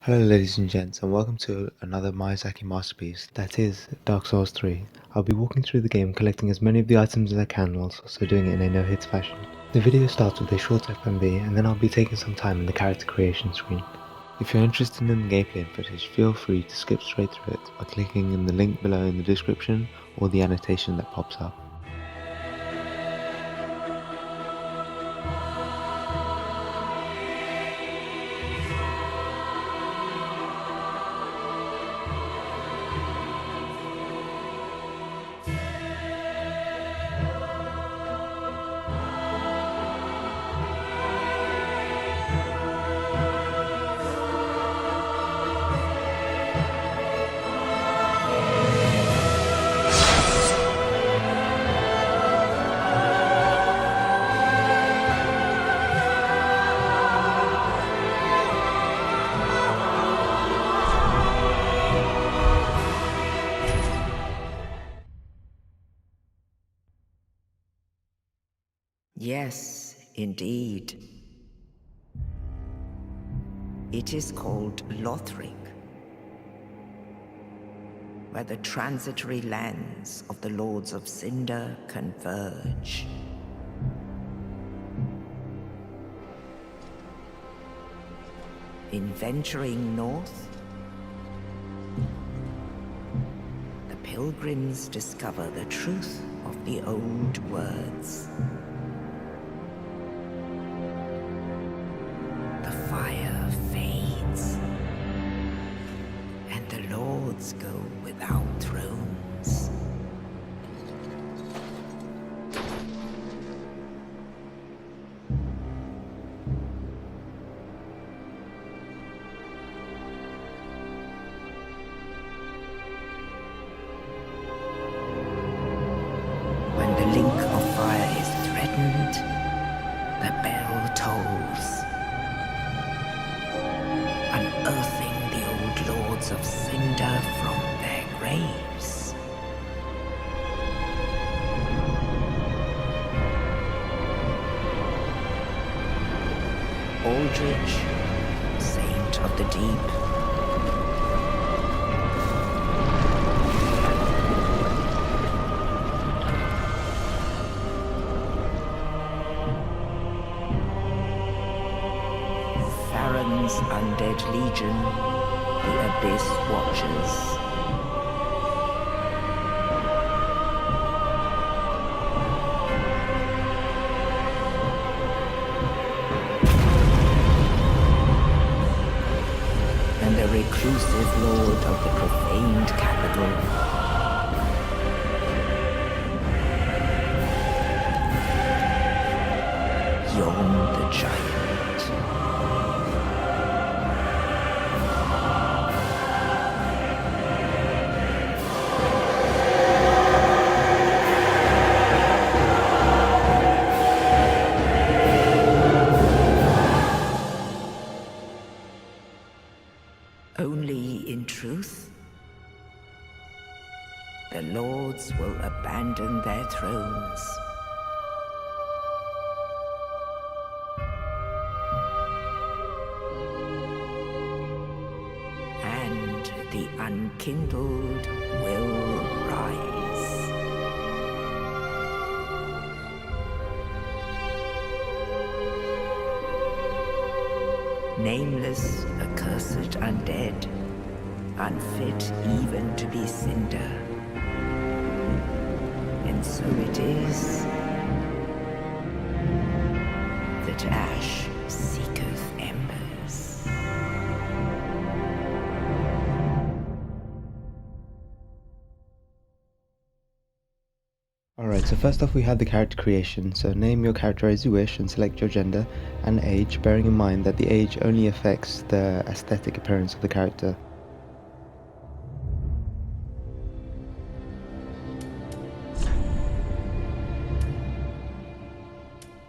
Hello ladies and gents, and welcome to another Miyazaki masterpiece, that is, Dark Souls 3. I'll be walking through the game collecting as many of the items as I can whilst also doing it in a no-hits fashion. The video starts with a short FMV and then I'll be taking some time in the character creation screen. If you're interested in the gameplay and footage, feel free to skip straight through it by clicking in the link below in the description or the annotation that pops up. Yes, indeed. It is called Lothric, where the transitory lands of the Lords of Cinder converge. In venturing north, the pilgrims discover the truth of the old words. Fire fades, and the lords go without thrones. When the link of fire is threatened, the bell tolls, unearthing the old lords of Cinder from their graves. Aldrich, saint of the deep, Farron's undead legion, the Abyss Watchers. And the reclusive lord of the profaned capital. Yom the Giant. Only in truth, the lords will abandon their thrones. And the unkindled will rise. Nameless, accursed undead, unfit even to be cinder. And so it is that ash seeketh embers. Alright, so first off we have the character creation, so name your character as you wish and select your gender and age, bearing in mind that the age only affects the aesthetic appearance of the character.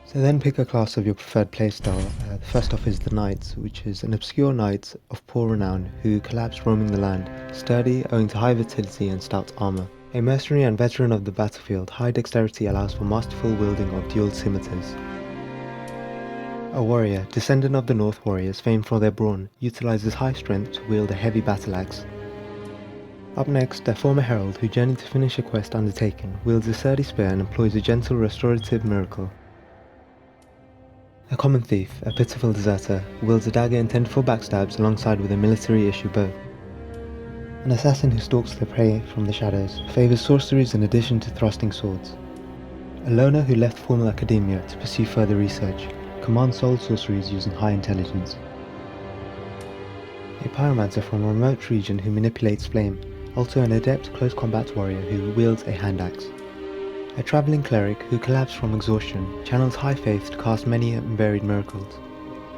So then pick a class of your preferred playstyle. First off is the Knight, which is an obscure knight of poor renown who collapsed roaming the land, sturdy owing to high vitality and stout armor. A mercenary and veteran of the battlefield, high dexterity allows for masterful wielding of dual scimitars. A warrior, descendant of the North warriors famed for their brawn, utilizes high strength to wield a heavy battle axe. Up next, a former herald who journeyed to finish a quest undertaken, wields a sturdy spear and employs a gentle restorative miracle. A common thief, a pitiful deserter, wields a dagger intended for backstabs alongside with a military issue bow. An assassin who stalks their prey from the shadows, favours sorceries in addition to thrusting swords. A loner who left formal academia to pursue further research, commands soul sorceries using high intelligence. A pyromancer from a remote region who manipulates flame, also an adept close combat warrior who wields a hand axe. A travelling cleric who collapsed from exhaustion, channels high faith to cast many and varied miracles.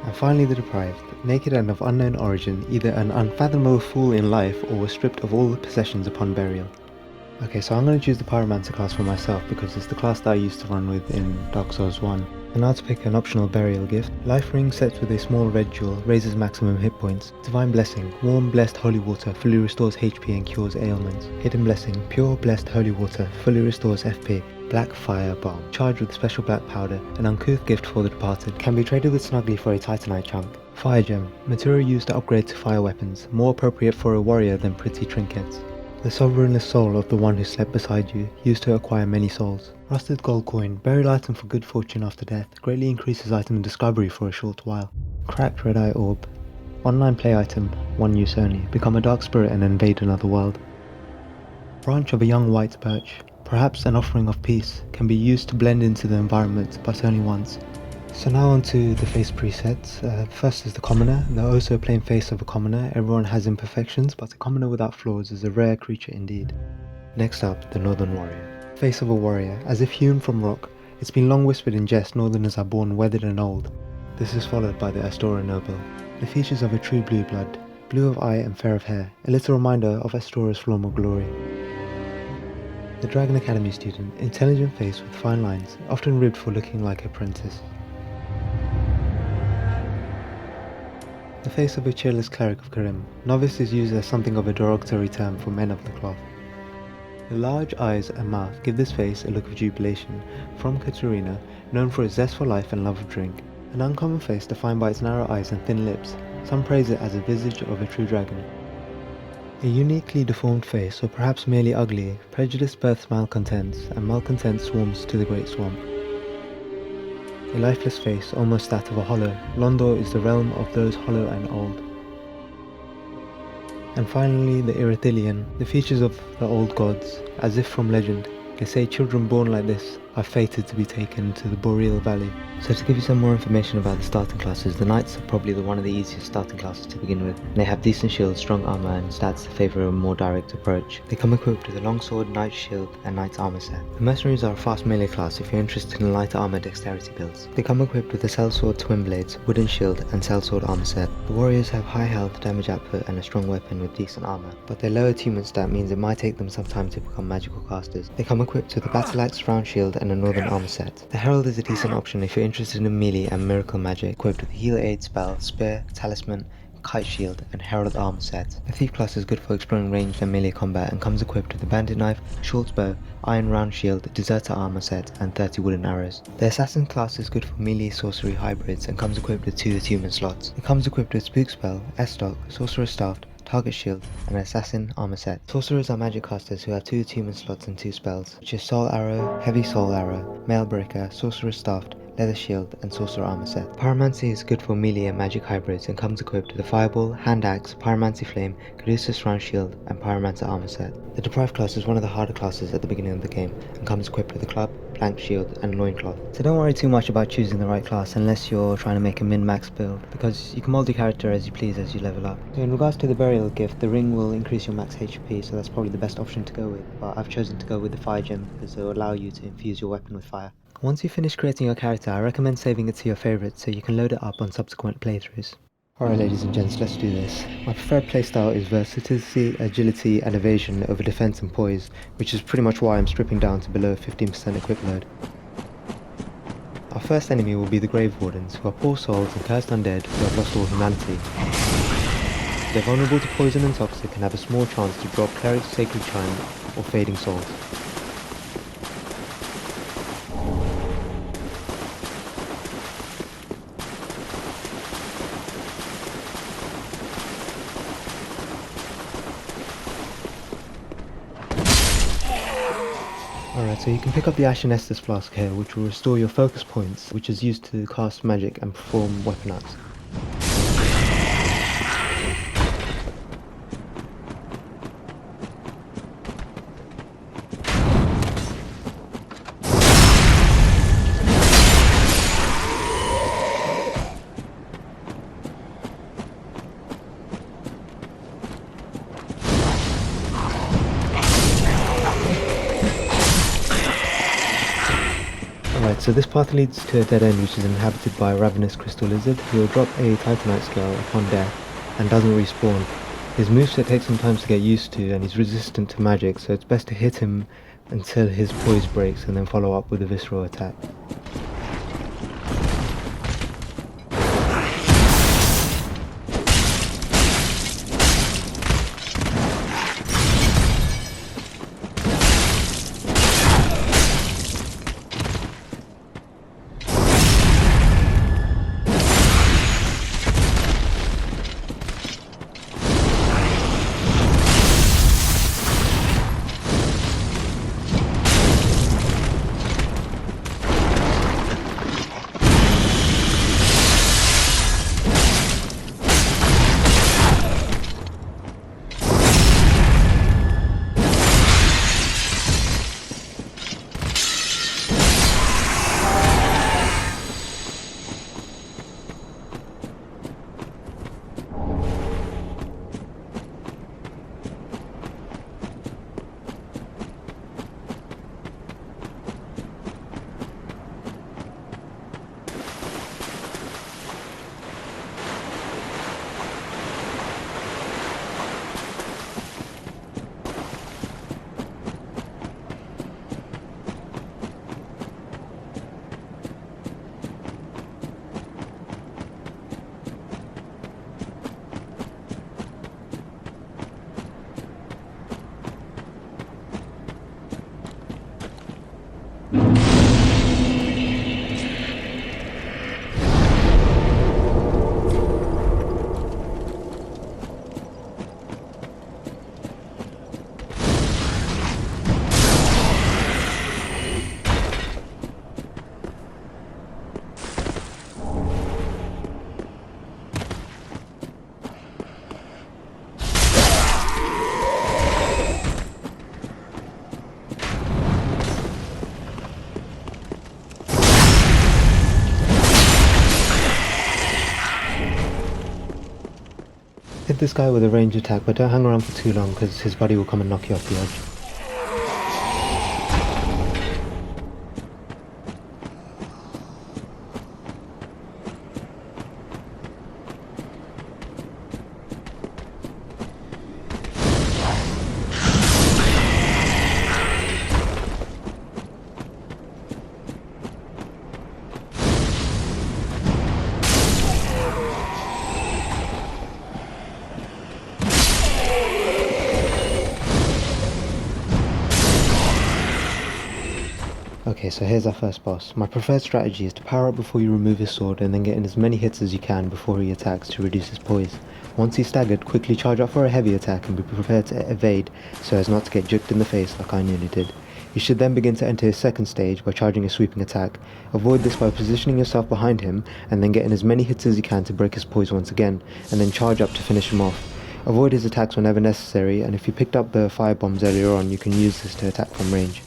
And finally the deprived, naked and of unknown origin, either an unfathomable fool in life or was stripped of all the possessions upon burial. Okay, so I'm going to choose the Pyromancer class for myself because it's the class that I used to run with in Dark Souls 1. And now to pick an optional burial gift. Life Ring set with a small red jewel, raises maximum hit points. Divine Blessing, warm blessed holy water, fully restores HP and cures ailments. Hidden Blessing, pure blessed holy water, fully restores FP. Black Firebomb, charged with special black powder, an uncouth gift for the departed, can be traded with Snuggly for a Titanite chunk. Fire Gem, material used to upgrade to fire weapons, more appropriate for a warrior than pretty trinkets. The sovereignless soul of the one who slept beside you, used to acquire many souls. Rusted gold coin, burial item for good fortune after death, greatly increases item discovery for a short while. Cracked red eye orb, online play item, one use only, become a dark spirit and invade another world. Branch of a young white birch, perhaps an offering of peace, can be used to blend into the environment, but only once. So now on to the face presets. First is the commoner, though also a plain face of a commoner. Everyone has imperfections, but a commoner without flaws is a rare creature indeed. Next up, the northern warrior. Face of a warrior, as if hewn from rock. It's been long whispered in jest, northerners are born weathered and old. This is followed by the Astora noble. The features of a true blue blood, blue of eye and fair of hair, a little reminder of Astora's former glory. The Dragon Academy student, intelligent face with fine lines, often ribbed for looking like a apprentice. The face of a cheerless cleric of Karim. Novice is used as something of a derogatory term for men of the cloth. The large eyes and mouth give this face a look of jubilation, from Katerina, known for its zest for life and love of drink. An uncommon face defined by its narrow eyes and thin lips. Some praise it as a visage of a true dragon. A uniquely deformed face, or perhaps merely ugly, prejudice births malcontents, and malcontent swarms to the great swamp. A lifeless face, almost that of a hollow. Londor is the realm of those hollow and old. And finally, the Erythilian, the features of the old gods, as if from legend. They say children born like this are fated to be taken to the Boreal Valley. So to give you some more information about the starting classes, the Knights are probably one of the easiest starting classes to begin with. They have decent shields, strong armor and stats to favour a more direct approach. They come equipped with a longsword, Knight's shield and Knight's armor set. The Mercenaries are a fast melee class if you're interested in lighter armor dexterity builds. They come equipped with a sellsword, twin blades, wooden shield and sellsword armor set. The Warriors have high health, damage output and a strong weapon with decent armor, but their low attunement stat means it might take them some time to become magical casters. They come equipped with a battle axe, round shield and a northern armor set. The Herald is a decent option if you're interested in melee and miracle magic, equipped with heal aid spell, spear, talisman, kite shield and herald armor set. The Thief class is good for exploring ranged and melee combat and comes equipped with a bandit knife, short bow, iron round shield, deserter armor set and 30 wooden arrows. The Assassin class is good for melee sorcery hybrids and comes equipped with 2 attunement slots. It comes equipped with spook spell, S-stock, sorcerer's staff, target shield, and an assassin armor set. Sorcerers are magic casters who have 2 attunement slots and 2 spells, which is soul arrow, heavy soul arrow, mail breaker, sorcerer's staff, leather shield, and sorcerer armor set. Pyromancy is good for melee and magic hybrids and comes equipped with a fireball, hand axe, pyromancy flame, caduceus round shield, and pyromancer armor set. The Deprived class is one of the harder classes at the beginning of the game and comes equipped with a club, blank shield, and loincloth. So don't worry too much about choosing the right class unless you're trying to make a min-max build, because you can mold your character as you please as you level up. So in regards to the burial gift, the ring will increase your max HP, so that's probably the best option to go with, but I've chosen to go with the fire gem because it will allow you to infuse your weapon with fire. Once you finish creating your character, I recommend saving it to your favourite so you can load it up on subsequent playthroughs. Alright ladies and gents, let's do this. My preferred playstyle is versatility, agility and evasion over defense and poise, which is pretty much why I'm stripping down to below 15% equip load. Our first enemy will be the Grave Wardens, who are poor souls and cursed undead who have lost all humanity. They're vulnerable to poison and toxic and have a small chance to drop Cleric's Sacred Chime or Fading Souls. Alright, so you can pick up the Ashen Estus Flask here, which will restore your focus points, which is used to cast magic and perform weapon acts. Alright, so this path leads to a dead end which is inhabited by a Ravenous crystal lizard. He will drop a Titanite Scale upon death and doesn't respawn. His moveset takes some time to get used to and he's resistant to magic, so it's best to hit him until his poise breaks and then follow up with a visceral attack. Hit this guy with a ranged attack, but don't hang around for too long because his buddy will come and knock you off the edge. Okay, so here's our first boss. My preferred strategy is to power up before you remove his sword and then get in as many hits as you can before he attacks to reduce his poise. Once he's staggered, quickly charge up for a heavy attack and be prepared to evade so as not to get juked in the face like I nearly did. You should then begin to enter his second stage by charging a sweeping attack. Avoid this by positioning yourself behind him and then get in as many hits as you can to break his poise once again, and then charge up to finish him off. Avoid his attacks whenever necessary, and if you picked up the firebombs earlier on, you can use this to attack from range.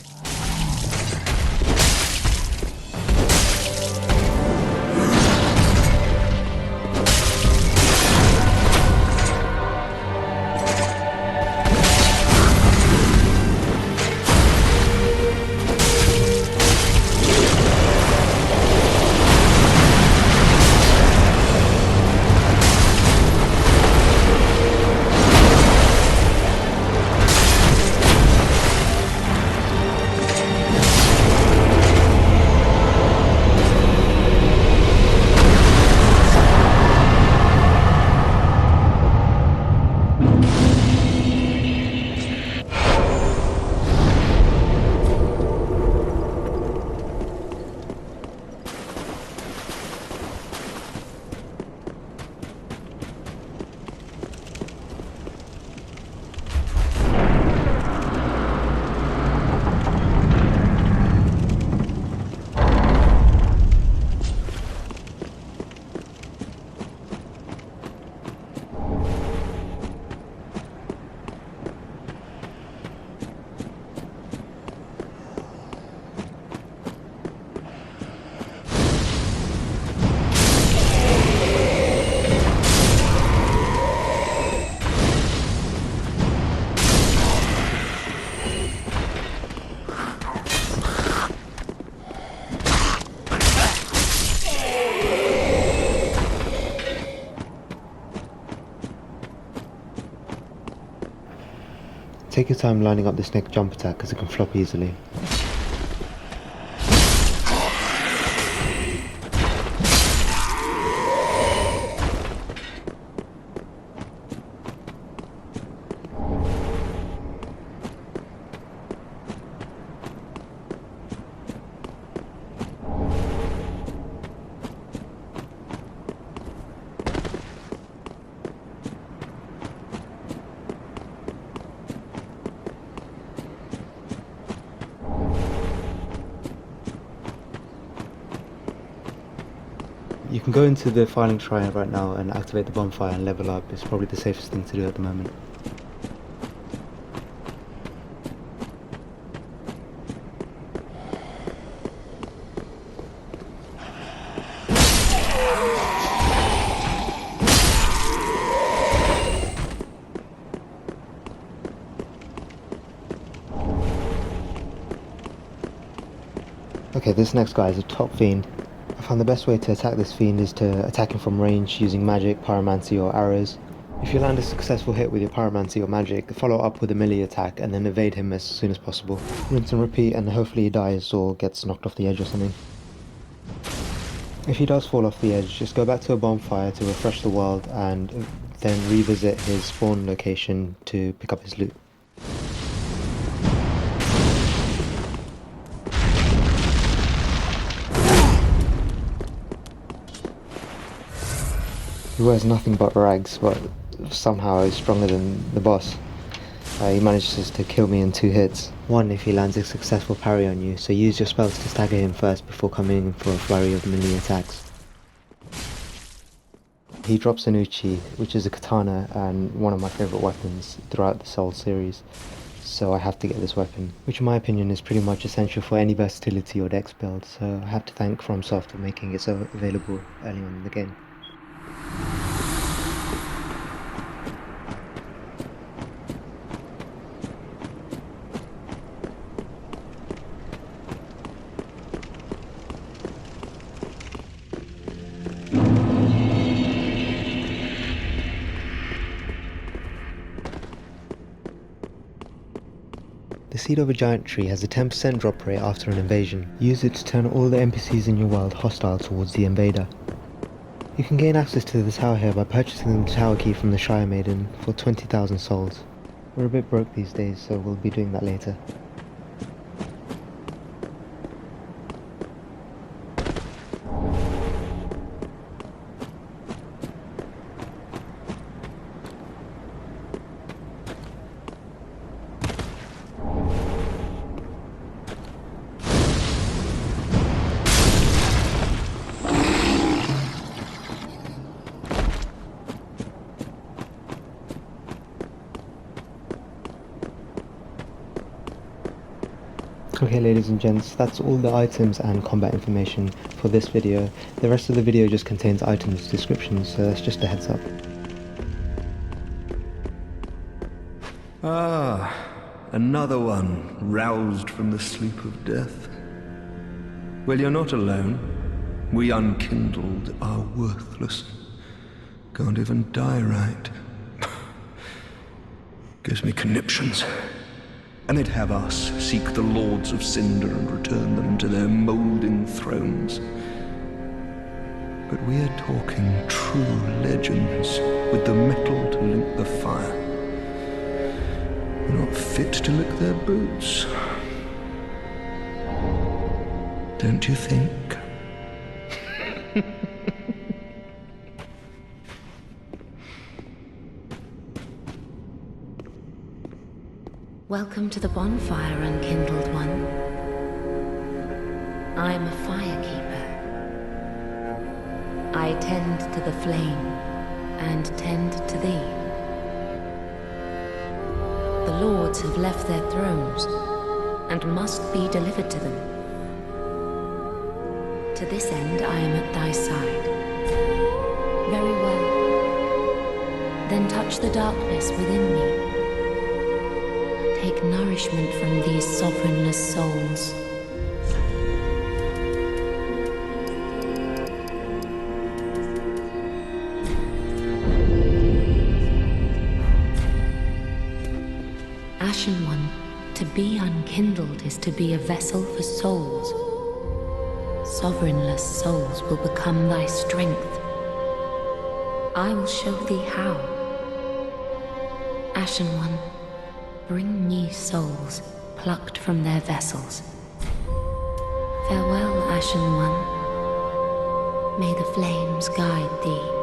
Take your time lining up this next jump attack as it can flop easily. You can go into the Firelink Shrine right now and activate the bonfire and level up. It's probably the safest thing to do at the moment. Okay, this next guy is a top fiend. I found the best way to attack this fiend is to attack him from range using magic, pyromancy or arrows. If you land a successful hit with your pyromancy or magic, follow up with a melee attack and then evade him as soon as possible. Rinse and repeat and hopefully he dies or gets knocked off the edge or something. If he does fall off the edge, just go back to a bonfire to refresh the world and then revisit his spawn location to pick up his loot. He wears nothing but rags, but somehow he's stronger than the boss. He manages to kill me in 2 hits. One if he lands a successful parry on you, so use your spells to stagger him first before coming in for a flurry of melee attacks. He drops an Uchi, which is a katana and one of my favourite weapons throughout the Soul series, so I have to get this weapon, which in my opinion is pretty much essential for any versatility or dex build, so I have to thank FromSoft for making it so available early on in the game. The seed of a giant tree has a 10% drop rate after an invasion. Use it to turn all the NPCs in your world hostile towards the invader. You can gain access to the tower here by purchasing the tower key from the Shire Maiden for 20,000 souls. We're a bit broke these days, so we'll be doing that later. Okay ladies and gents, that's all the items and combat information for this video. The rest of the video just contains items descriptions, so that's just a heads up. Ah, another one roused from the sleep of death. Well, you're not alone. We unkindled are worthless. Can't even die right. Gives me conniptions. And they'd have us seek the Lords of Cinder and return them to their moulding thrones. But we are talking true legends with the metal to link the fire. We're not fit to lick their boots. Don't you think? Welcome to the bonfire, unkindled one. I am a firekeeper. I tend to the flame, and tend to thee. The lords have left their thrones, and must be delivered to them. To this end I am at thy side. Very well. Then touch the darkness within me. Take nourishment from these sovereignless souls. Ashen One, to be unkindled is to be a vessel for souls. Sovereignless souls will become thy strength. I will show thee how. Ashen One, bring me souls plucked from their vessels. Farewell, Ashen One. May the flames guide thee.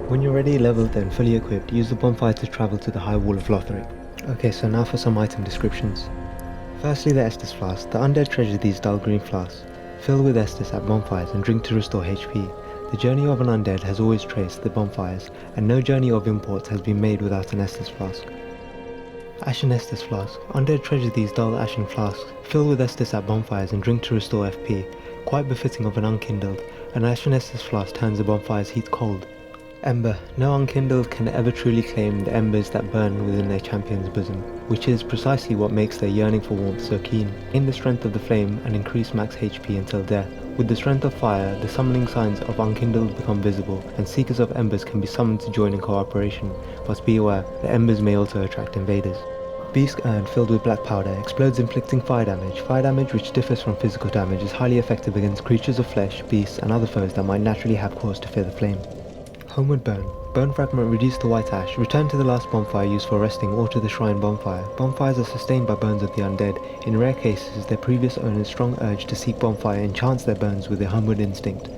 When you're ready, leveled and fully equipped, use the bonfire to travel to the high wall of Lothric. Okay, so now for some item descriptions. Firstly, the Estus flask. The undead treasure these dull green flasks. Fill with Estus at bonfires and drink to restore HP. The journey of an undead has always traced the bonfires, and no journey of import has been made without an Estus flask. Ashen Estus flask. Undead treasure these dull ashen flasks. Fill with Estus at bonfires and drink to restore FP. Quite befitting of an unkindled. An Ashen Estus flask turns the bonfire's heat cold. Ember. No unkindled can ever truly claim the embers that burn within their champion's bosom, which is precisely what makes their yearning for warmth so keen. Gain the strength of the flame and increase max HP until death. With the strength of fire, the summoning signs of unkindled become visible, and seekers of embers can be summoned to join in cooperation, but be aware, the embers may also attract invaders. Beast urn filled with black powder explodes, inflicting fire damage. Fire damage, which differs from physical damage, is highly effective against creatures of flesh, beasts, and other foes that might naturally have cause to fear the flame. Homeward Bone. Bone fragment reduced to white ash. Return to the last bonfire used for resting or to the shrine bonfire. Bonfires are sustained by bones of the undead. In rare cases, their previous owner's strong urge to seek bonfire enchants their bones with their homeward instinct.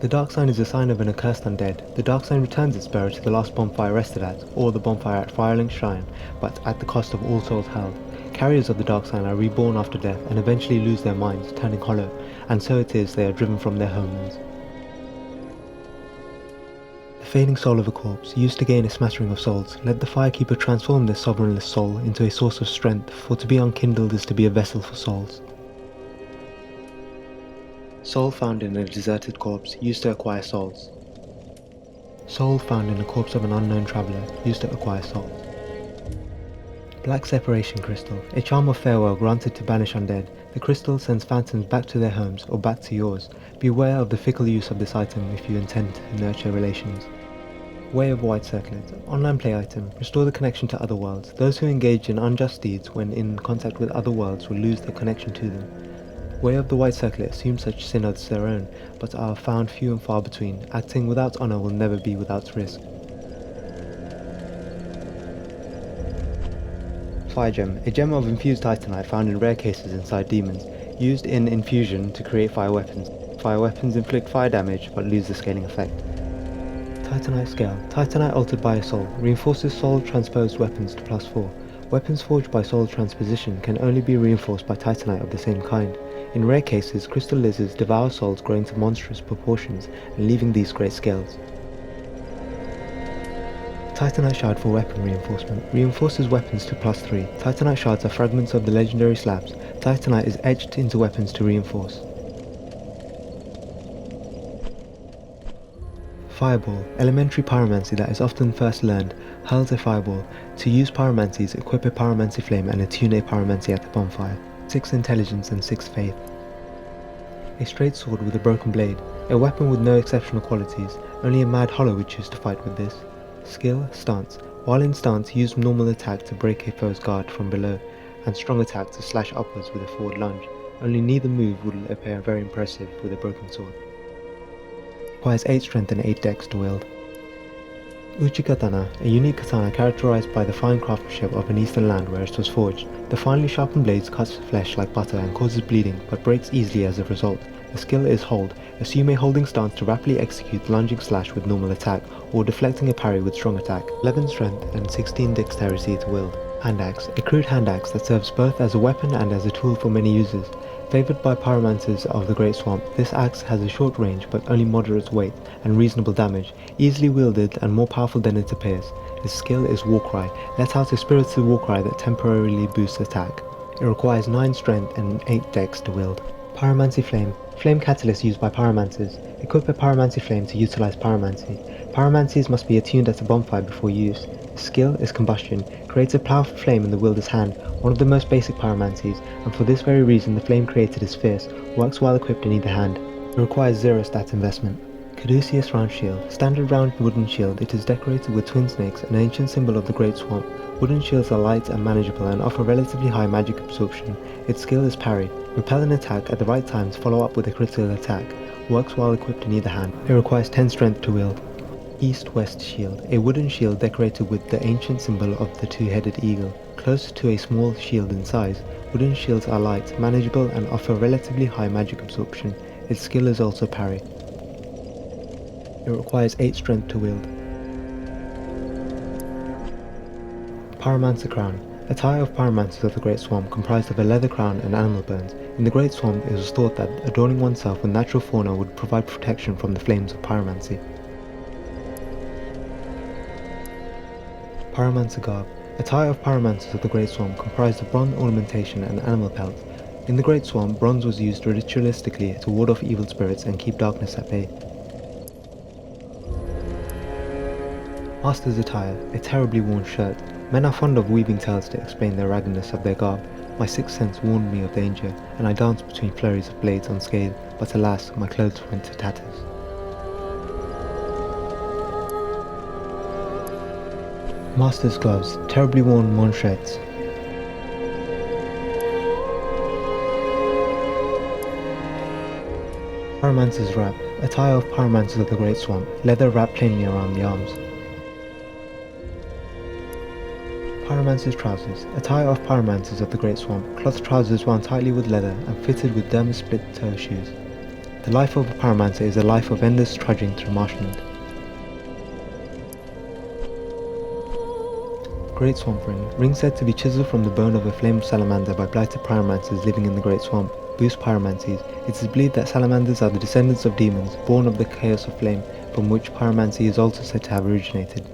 The dark sign is a sign of an accursed undead. The dark sign returns its bearer to the last bonfire rested at, or the bonfire at Firelink Shrine, but at the cost of all souls held. Carriers of the dark sign are reborn after death and eventually lose their minds, turning hollow, and so it is they are driven from their homelands. The fading soul of a corpse, used to gain a smattering of souls, let the firekeeper transform their sovereignless soul into a source of strength, for to be unkindled is to be a vessel for souls. Soul found in a deserted corpse, used to acquire souls. Soul found in a corpse of an unknown traveller, used to acquire souls. Black Separation Crystal, a charm of farewell granted to banish undead. The crystal sends phantoms back to their homes, or back to yours. Beware of the fickle use of this item if you intend to nurture relations. Way of White Circlet, online play item. Restore the connection to other worlds. Those who engage in unjust deeds when in contact with other worlds will lose their connection to them. Way of the White Circlet assume such sin as their own, but are found few and far between. Acting without honor will never be without risk. Fire Gem, a gem of infused Titanite found in rare cases inside demons, used in infusion to create fire weapons. Fire weapons inflict fire damage but lose the scaling effect. Titanite Scale, Titanite altered by a soul, reinforces soul transposed weapons to +4. Weapons forged by soul transposition can only be reinforced by Titanite of the same kind. In rare cases, crystal lizards devour souls growing to monstrous proportions and leaving these great scales. Titanite Shard for weapon reinforcement. Reinforces weapons to +3. Titanite Shards are fragments of the legendary slabs. Titanite is etched into weapons to reinforce. Fireball. Elementary pyromancy that is often first learned. Hurls a fireball. To use pyromancies, equip a pyromancy flame and attune a pyromancy at the bonfire. 6 intelligence and 6 faith. A straight sword with a broken blade. A weapon with no exceptional qualities. Only a mad hollow would choose to fight with this. Skill, stance. While in stance, use normal attack to break a foe's guard from below, and strong attack to slash upwards with a forward lunge. Only neither move would appear very impressive with a broken sword. Requires 8 strength and 8 dex to wield. Uchigatana, a unique katana characterized by the fine craftsmanship of an eastern land where it was forged. The finely sharpened blades cuts flesh like butter and causes bleeding, but breaks easily as a result. The skill is hold. Assume a holding stance to rapidly execute lunging slash with normal attack, or deflecting a parry with strong attack. 11 strength and 16 dexterity to wield. Hand axe, a crude hand axe that serves both as a weapon and as a tool for many users. Favoured by pyromancers of the Great Swamp, this axe has a short range but only moderate weight and reasonable damage, easily wielded and more powerful than it appears. Its skill is Warcry. Let out a spirited warcry that temporarily boosts attack. It requires 9 strength and 8 dex to wield. Pyromancy Flame. Flame catalyst used by pyromancers. Equip a pyromancy flame to utilize pyromancy. Pyromancies must be attuned at a bonfire before use. The skill is combustion. Creates a powerful flame in the wielder's hand, one of the most basic pyromancies, and for this very reason the flame created is fierce, works while equipped in either hand. It requires 0 stat investment. Caduceus Round Shield. Standard round wooden shield, it is decorated with twin snakes, an ancient symbol of the Great Swamp. Wooden shields are light and manageable and offer relatively high magic absorption. Its skill is parry. Repel an attack at the right time to follow up with a critical attack. Works while equipped in either hand. It requires 10 strength to wield. East-West Shield. A wooden shield decorated with the ancient symbol of the two-headed eagle. Close to a small shield in size, wooden shields are light, manageable and offer relatively high magic absorption. Its skill is also parry. It requires 8 strength to wield. Pyromancer Crown. Attire of pyromancers of the Great Swamp comprised of a leather crown and animal bones. In the Great Swamp, it was thought that adorning oneself with natural fauna would provide protection from the flames of pyromancy. Pyromancer Garb. Attire of pyromancers of the Great Swamp comprised of bronze ornamentation and animal pelts. In the Great Swamp, bronze was used ritualistically to ward off evil spirits and keep darkness at bay. Master's Attire. A terribly worn shirt. Men are fond of weaving tales to explain the raggedness of their garb. My sixth sense warned me of danger, and I danced between flurries of blades unscathed, but alas, my clothes went to tatters. Master's Gloves. Terribly worn manchettes. Pyromancer's Wrap. Attire of pyromancers of the Great Swamp. Leather wrapped plainly around the arms. Pyromancer's Trousers. Attire of pyromancers of the Great Swamp. Cloth trousers wound tightly with leather and fitted with dermis split toe shoes. The life of a pyromancer is a life of endless trudging through marshland. Great Swamp Ring. Ring said to be chiseled from the bone of a flamed salamander by blighted pyromancers living in the Great Swamp. Boost pyromancies. It is believed that salamanders are the descendants of demons, born of the chaos of flame, from which pyromancy is also said to have originated.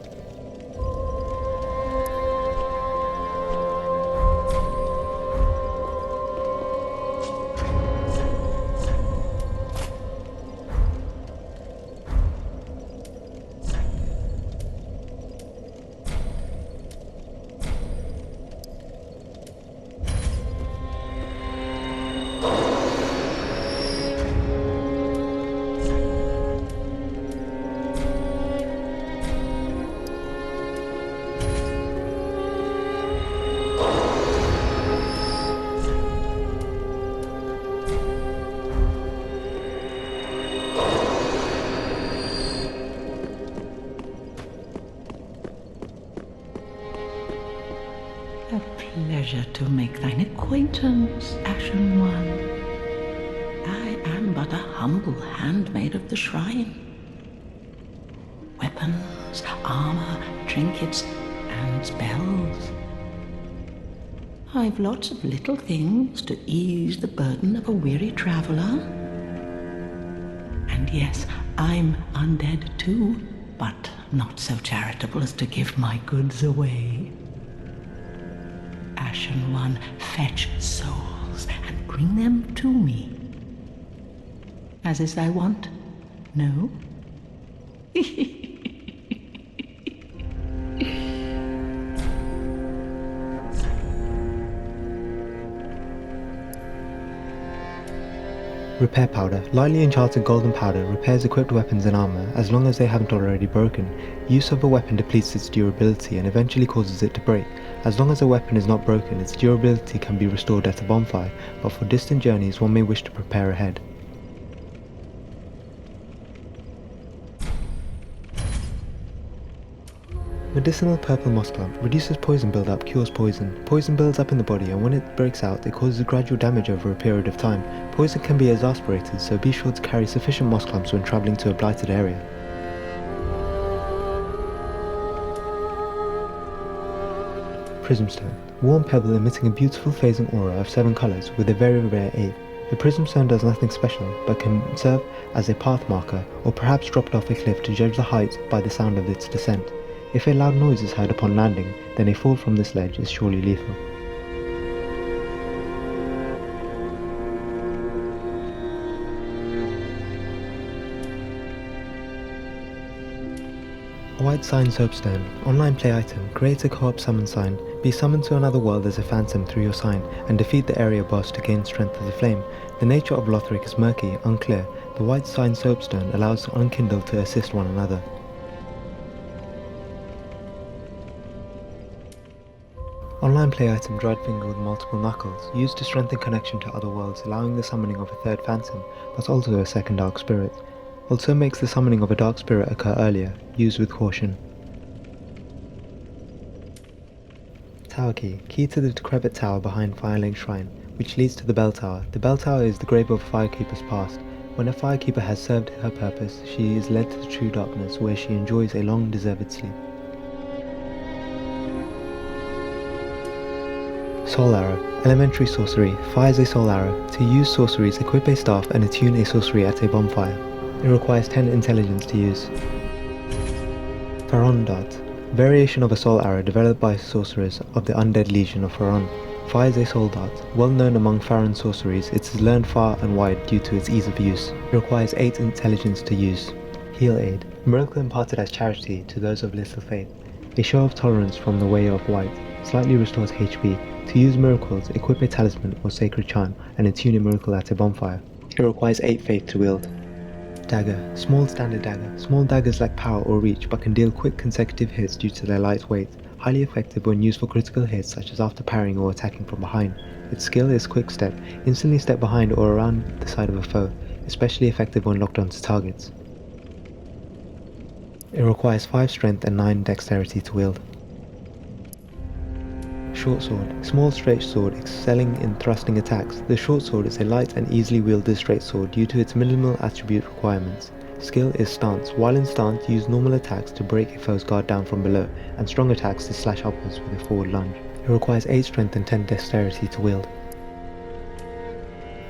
A pleasure to make thine acquaintance, Ashen One. I am but a humble handmaid of the shrine. Weapons, armor, trinkets, and spells. I've lots of little things to ease the burden of a weary traveler. And yes, I'm undead too, but not so charitable as to give my goods away. Ashen One, fetch souls and bring them to me. As is thy wont, no? Repair Powder. Lightly enchanted golden powder repairs equipped weapons and armor as long as they haven't already broken. Use of a weapon depletes its durability and eventually causes it to break. As long as a weapon is not broken, its durability can be restored at a bonfire, but for distant journeys one may wish to prepare ahead. Medicinal Purple Moss Clump. Reduces poison build-up, cures poison. Poison builds up in the body, and when it breaks out, it causes gradual damage over a period of time. Poison can be exasperated, so be sure to carry sufficient moss clumps when travelling to a blighted area. Prismstone. Warm pebble emitting a beautiful phasing aura of 7 colours, with a very rare 8th. The Prismstone does nothing special, but can serve as a path marker, or perhaps dropped off a cliff to judge the height by the sound of its descent. If a loud noise is heard upon landing, then a fall from this ledge is surely lethal. A white sign soapstone, online play item, create a co-op summon sign, be summoned to another world as a phantom through your sign, and defeat the area boss to gain strength of the flame. The nature of Lothric is murky, unclear. The white sign soapstone allows Unkindled to assist one another. Online play item Dried Finger with multiple knuckles, used to strengthen connection to other worlds, allowing the summoning of a third phantom, but also a second dark spirit. Also makes the summoning of a dark spirit occur earlier, used with caution. Tower key, key to the decrepit tower behind Firelink Shrine, which leads to the bell tower. The bell tower is the grave of a firekeeper's past. When a firekeeper has served her purpose, she is led to the true darkness, where she enjoys a long deserved sleep. Soul Arrow, elementary sorcery, fires a soul arrow. To use sorceries, equip a staff and attune a sorcery at a bonfire. It requires 10 intelligence to use. Faron Dart, variation of a soul arrow developed by sorcerers of the Undead Legion of Faron. Fires a soul dart. Well known among Faron sorceries, it is learned far and wide due to its ease of use. It requires 8 intelligence to use. Heal Aid, miracle imparted as charity to those of little faith. A show of tolerance from the way of white, slightly restores HP. To use miracles, equip a talisman or sacred charm and attune a miracle at a bonfire. It requires 8 faith to wield. Dagger, small standard dagger. Small daggers lack power or reach but can deal quick consecutive hits due to their light weight. Highly effective when used for critical hits such as after parrying or attacking from behind. Its skill is quick step, instantly step behind or around the side of a foe, especially effective when locked onto targets. It requires 5 strength and 9 dexterity to wield. Short sword, small straight sword excelling in thrusting attacks. The short sword is a light and easily wielded straight sword due to its minimal attribute requirements. Skill is stance. While in stance, use normal attacks to break a foe's guard down from below, and strong attacks to slash upwards with a forward lunge. It requires 8 strength and 10 dexterity to wield.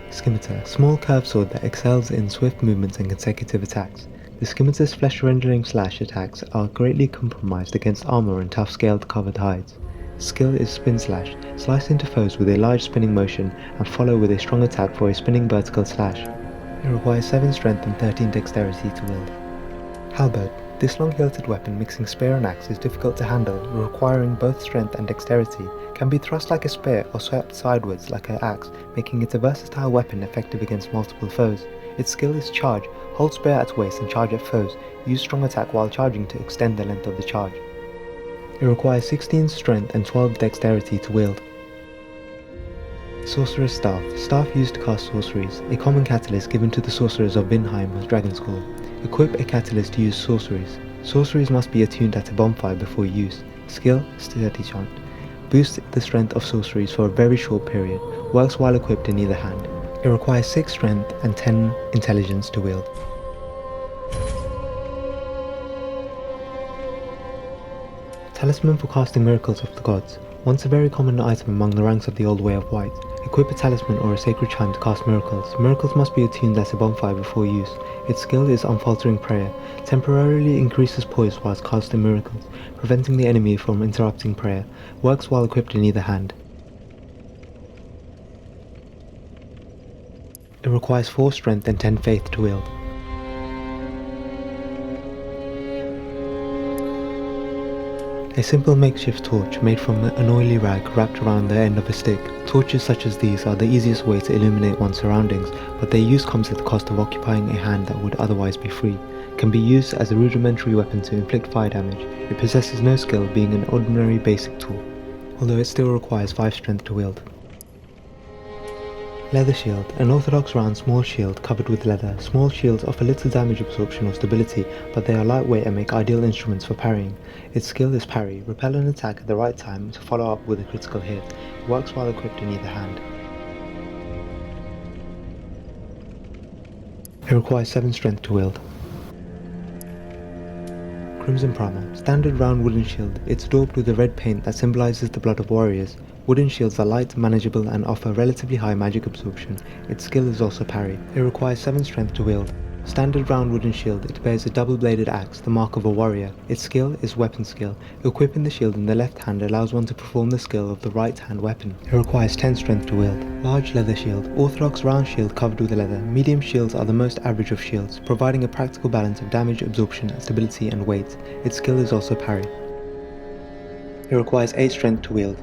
Scimitar, small curved sword that excels in swift movements and consecutive attacks. The scimitar's flesh-rendering slash attacks are greatly compromised against armor and tough scaled covered hides. Skill is Spin Slash, slice into foes with a large spinning motion and follow with a strong attack for a spinning vertical slash. It requires 7 strength and 13 dexterity to wield. Halberd, this long-hilted weapon mixing spear and axe is difficult to handle, requiring both strength and dexterity, can be thrust like a spear or swept sideways like an axe, making it a versatile weapon effective against multiple foes. Its skill is Charge, hold spear at waist and charge at foes, use strong attack while charging to extend the length of the charge. It requires 16 strength and 12 dexterity to wield. Sorcerer's Staff, staff used to cast sorceries, a common catalyst given to the sorcerers of Vinheim's Dragon School. Equip a catalyst to use sorceries. Sorceries must be attuned at a bonfire before use. Skill, Steady Chant. Boosts the strength of sorceries for a very short period, works while equipped in either hand. It requires 6 strength and 10 intelligence to wield. Talisman for casting miracles of the gods. Once a very common item among the ranks of the old way of white. Equip a talisman or a sacred charm to cast miracles. Miracles must be attuned at a bonfire before use. Its skill is Unfaltering Prayer. Temporarily increases poise whilst casting miracles, preventing the enemy from interrupting prayer. Works while equipped in either hand. It requires 4 strength and 10 faith to wield. A simple makeshift torch made from an oily rag wrapped around the end of a stick. Torches such as these are the easiest way to illuminate one's surroundings, but their use comes at the cost of occupying a hand that would otherwise be free. Can be used as a rudimentary weapon to inflict fire damage. It possesses no skill, being an ordinary basic tool, although it still requires 5 strength to wield. Leather Shield, an orthodox round small shield covered with leather. Small shields offer little damage absorption or stability, but they are lightweight and make ideal instruments for parrying. Its skill is Parry, repel an attack at the right time to follow up with a critical hit. Works while equipped in either hand. It requires 7 strength to wield. Crimson Primal, standard round wooden shield. It's daubed with a red paint that symbolizes the blood of warriors. Wooden shields are light, manageable and offer relatively high magic absorption. Its skill is also Parry. It requires 7 strength to wield. Standard round wooden shield, it bears a double-bladed axe, the mark of a warrior. Its skill is weapon skill. Equipping the shield in the left hand allows one to perform the skill of the right hand weapon. It requires 10 strength to wield. Large leather shield, orthodox round shield covered with leather. Medium shields are the most average of shields, providing a practical balance of damage, absorption, stability and weight. Its skill is also parry. It requires 8 strength to wield.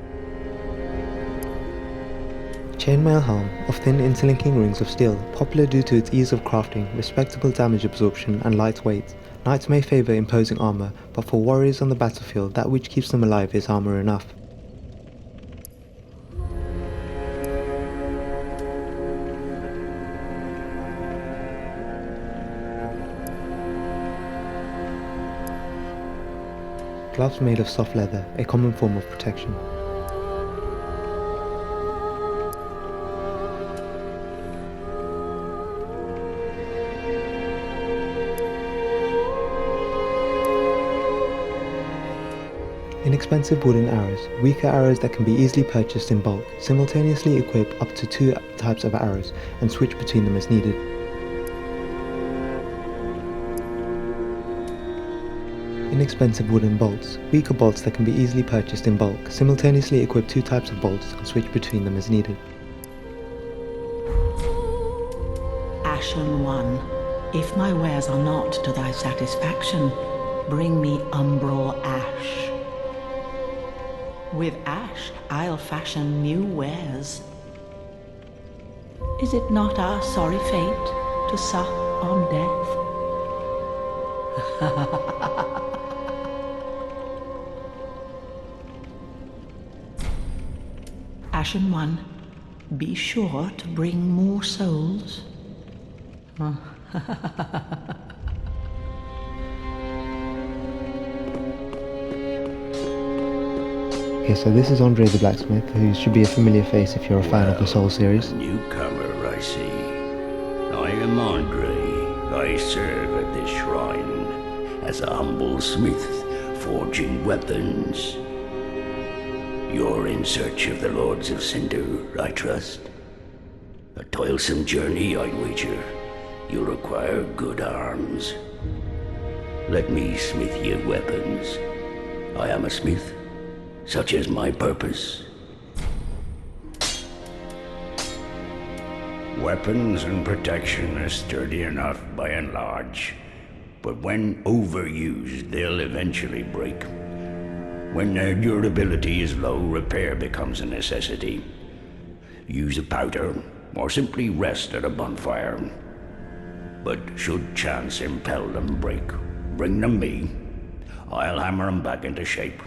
Chainmail helm of thin interlinking rings of steel, popular due to its ease of crafting, respectable damage absorption and light weight. Knights may favour imposing armour, but for warriors on the battlefield that which keeps them alive is armour enough. Gloves made of soft leather, a common form of protection. Inexpensive wooden arrows, weaker arrows that can be easily purchased in bulk. Simultaneously equip up to 2 types of arrows and switch between them as needed. Inexpensive wooden bolts, weaker bolts that can be easily purchased in bulk. Simultaneously equip 2 types of bolts and switch between them as needed. Ashen one, if my wares are not to thy satisfaction, bring me umbral ash. With ash, I'll fashion new wares. Is it not our sorry fate to sup on death? Ashen one, be sure to bring more souls. Okay, so this is Andre the Blacksmith, who should be a familiar face if you're a fan of the Soul series. Newcomer, I see. I am Andre. I serve at this shrine as a humble smith, forging weapons. You're in search of the Lords of Cinder, I trust. A toilsome journey, I'd wager. You'll require good arms. Let me smith you weapons. I am a smith. Such is my purpose. Weapons and protection are sturdy enough by and large, but when overused, they'll eventually break. When their durability is low, repair becomes a necessity. Use a powder, or simply rest at a bonfire. But should chance impel them break, bring them me. I'll hammer them back into shape.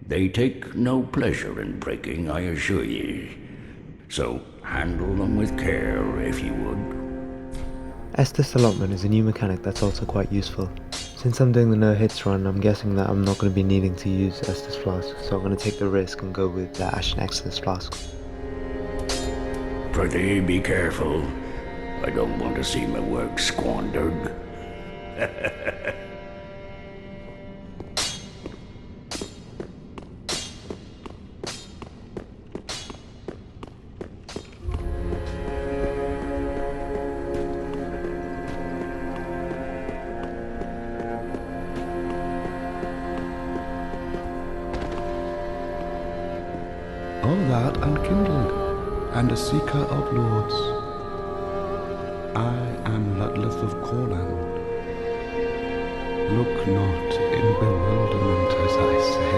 They take no pleasure in breaking, I assure ye. So handle them with care, if you would. Estus allotment is a new mechanic that's also quite useful. Since I'm doing the no hits run, I'm guessing that I'm not going to be needing to use Estus Flask, so I'm going to take the risk and go with the Ashen Estus Flask. Prithee, be careful. I don't want to see my work squandered. All that unkindled, and a seeker of lords. I am Ludleth of Courtland. Look not in bewilderment as I say.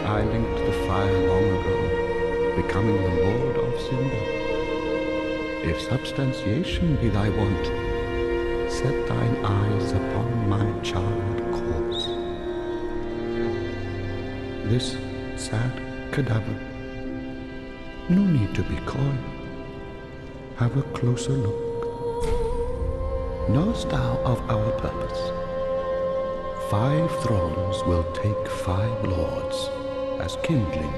I linked the fire long ago, becoming the Lord of Cinder. If substantiation be thy want, set thine eyes upon my charred corpse. This sad cadaver. No need to be coy. Have a closer look. Knowest thou of our purpose? 5 thrones will take 5 lords as kindling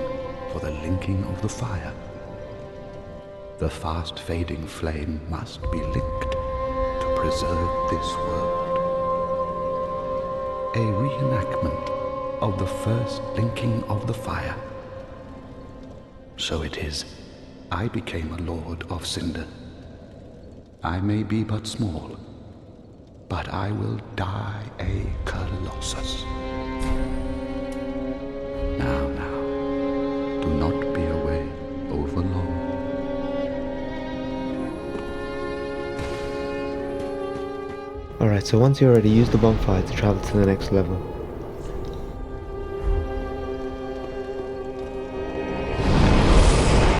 for the linking of the fire. The fast fading flame must be linked to preserve this world. A reenactment of the first linking of the fire. So it is, I became a Lord of Cinder. I may be but small, but I will die a colossus. Now, do not be away over long. Alright, so once you're ready, use the bonfire to travel to the next level.